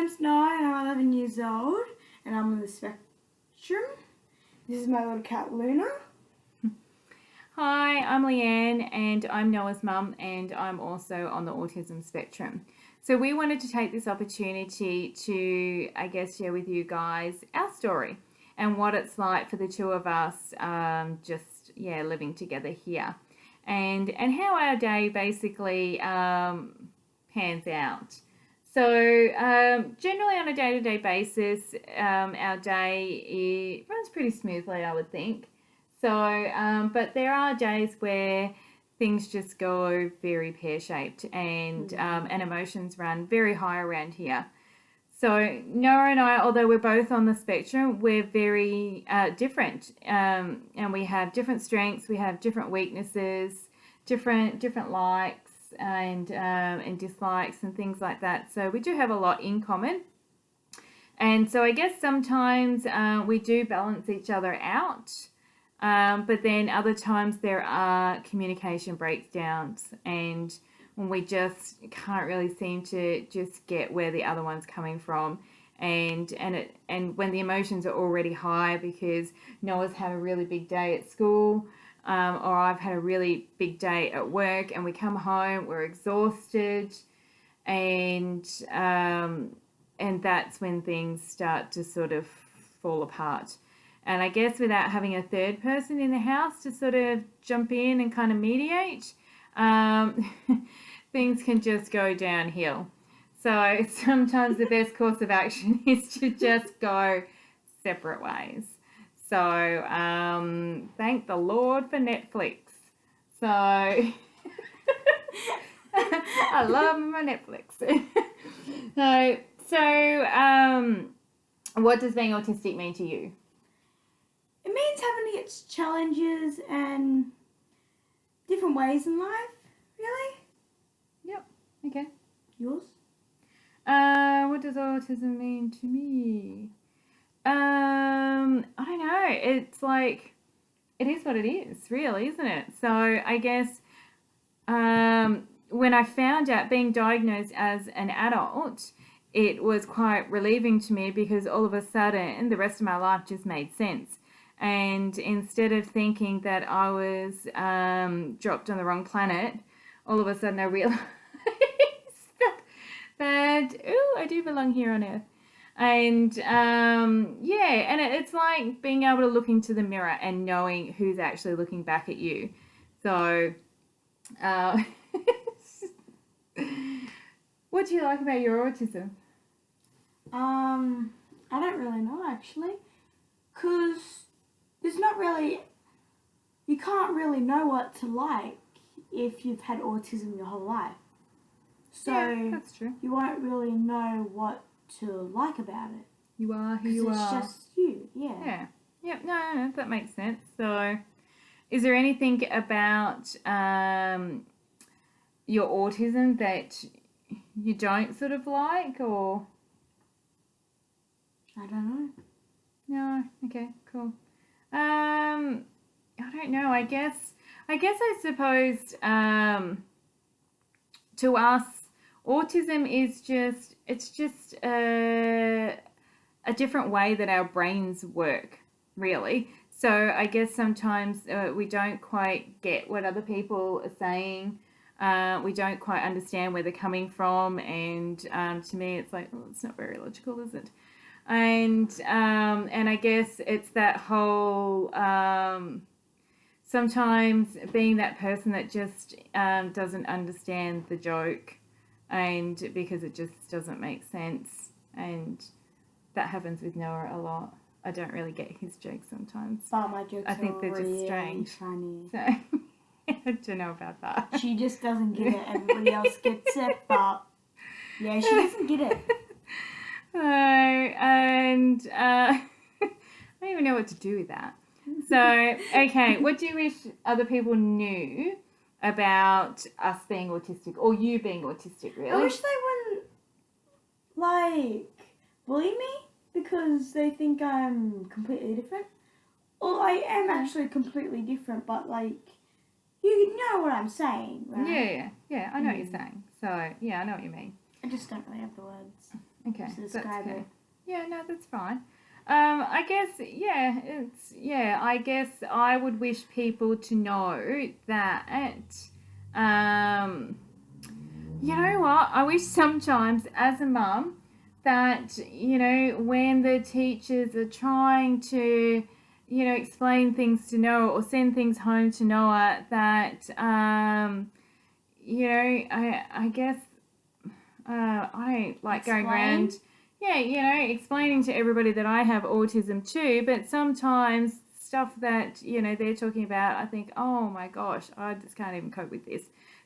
name's Noah and I'm 11 years old and I'm on the spectrum. This is my little cat Luna. Hi, I'm Leanne and I'm Noah's mum and I'm also on the autism spectrum. So we wanted to take this opportunity to, share with you guys our story and what it's like for the two of us living together here. And how our day basically pans out. So generally on a day-to-day basis, our day runs pretty smoothly, I would think. So, but there are days where things just go very pear-shaped and emotions run very high around here. So Noah and I, although we're both on the spectrum, we're very different, and we have different strengths, we have different weaknesses, different likes and dislikes and things like that. So we do have a lot in common, and so I guess sometimes we do balance each other out, but then other times there are communication breakdowns and when we just can't really seem to just get where the other one's coming from, and when the emotions are already high because Noah's had a really big day at school, or I've had a really big day at work, and we come home, we're exhausted, and that's when things start to sort of fall apart. And I guess without having a third person in the house to sort of jump in and kind of mediate, things can just go downhill. So sometimes the best course of action is to just go separate ways. So thank the Lord for Netflix. So I love my Netflix. So what does being autistic mean to you? It means having its challenges and different ways in life, really. Yep. Okay. Yours? What does autism mean to me? I don't know. It's like, it is what it is, really, isn't it? So I guess when I found out being diagnosed as an adult, it was quite relieving to me because all of a sudden the rest of my life just made sense. And instead of thinking that I was dropped on the wrong planet, all of a sudden I realized that I do belong here on Earth. And and it's like being able to look into the mirror and knowing who's actually looking back at you. So, what do you like about your autism? I don't really know actually, because there's not really, you can't really know what to like if you've had autism your whole life. So yeah, that's true. You won't really know what to like about it. You are who you are. It's just you, yeah. Yeah. Yep, no, that makes sense. So is there anything about your autism that you don't sort of like, or? I don't know. No, okay, cool. I don't know. I guess I suppose to us, autism is just a different way that our brains work, really. So I guess sometimes we don't quite get what other people are saying. We don't quite understand where they're coming from, and to me, it's like, oh, it's not very logical, is it? And I guess it's that whole sometimes being that person that just doesn't understand the joke, and because it just doesn't make sense, and that happens with Noah a lot. I don't really get his jokes sometimes. But my jokes I think are they're just really strange. funny. So I don't know about that. She just doesn't get it. Everybody else gets it, but yeah, she doesn't get it. And I don't even know what to do with that. So, okay, what do you wish other people knew about us being autistic, or you being autistic, really? I wish they wouldn't, bully me because they think I'm completely different. Well, I am actually completely different, but, you know what I'm saying, right? Yeah, I know what you're saying. So, yeah, I know what you mean. I just don't really have the words. Okay, to that's describe okay. it. Yeah, no, that's fine. I guess, I guess I would wish people to know that, um, you know what? I wish sometimes as a mum that, when the teachers are trying to, explain things to Noah or send things home to Noah, that, I guess I don't like going around, explaining to everybody that I have autism too, but sometimes stuff that, they're talking about, I think, oh my gosh, I just can't even cope with this.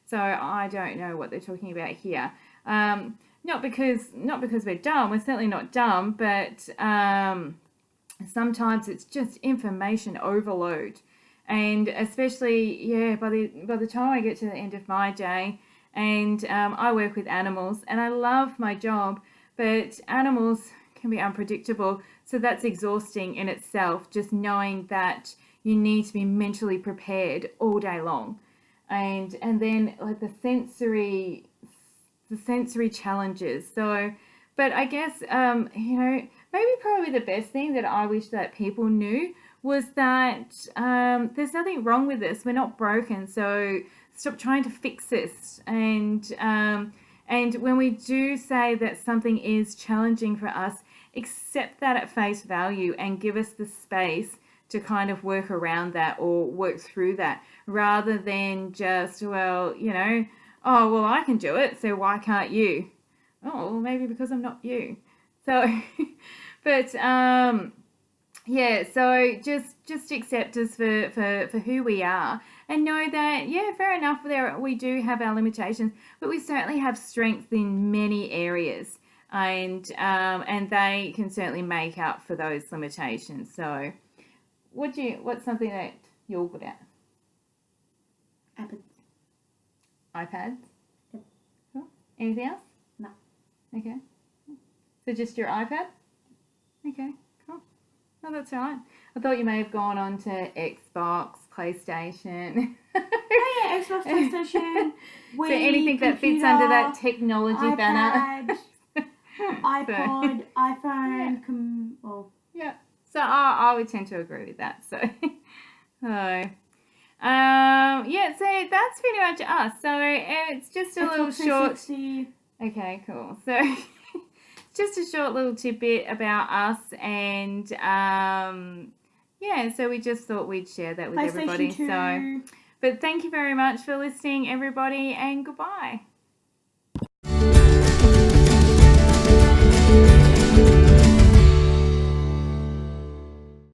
So I don't know what they're talking about here. Not because we're dumb, we're certainly not dumb, but sometimes it's just information overload. And especially, by the time I get to the end of my day, and I work with animals, and I love my job, but animals can be unpredictable. So that's exhausting in itself, just knowing that you need to be mentally prepared all day long. And then like the sensory challenges. So, but I guess, maybe probably the best thing that I wish that people knew was that there's nothing wrong with us. We're not broken. So stop trying to fix this. And when we do say that something is challenging for us, accept that at face value and give us the space to kind of work around that or work through that, rather than just, oh, well, I can do it, so why can't you? Oh, well, maybe because I'm not you. So, but so just accept us for who we are, and know that, fair enough, we do have our limitations, but we certainly have strengths in many areas, and they can certainly make up for those limitations. So what's something that you're good at? iPads? Yep. Cool. Anything else? No. Okay. So just your iPad? Okay, cool. No, that's all right. I thought you may have gone on to Xbox, PlayStation. Oh yeah, Xbox, PlayStation, Wii, so anything that fits computer, under that technology banner. iPod, iPhone, Yeah. So I would tend to agree with that. So, so that's pretty much us. So it's just a little short. 360. Okay, cool. So just a short little tidbit about us, and so we just thought we'd share that with everybody. 2. So, but thank you very much for listening, everybody, and goodbye.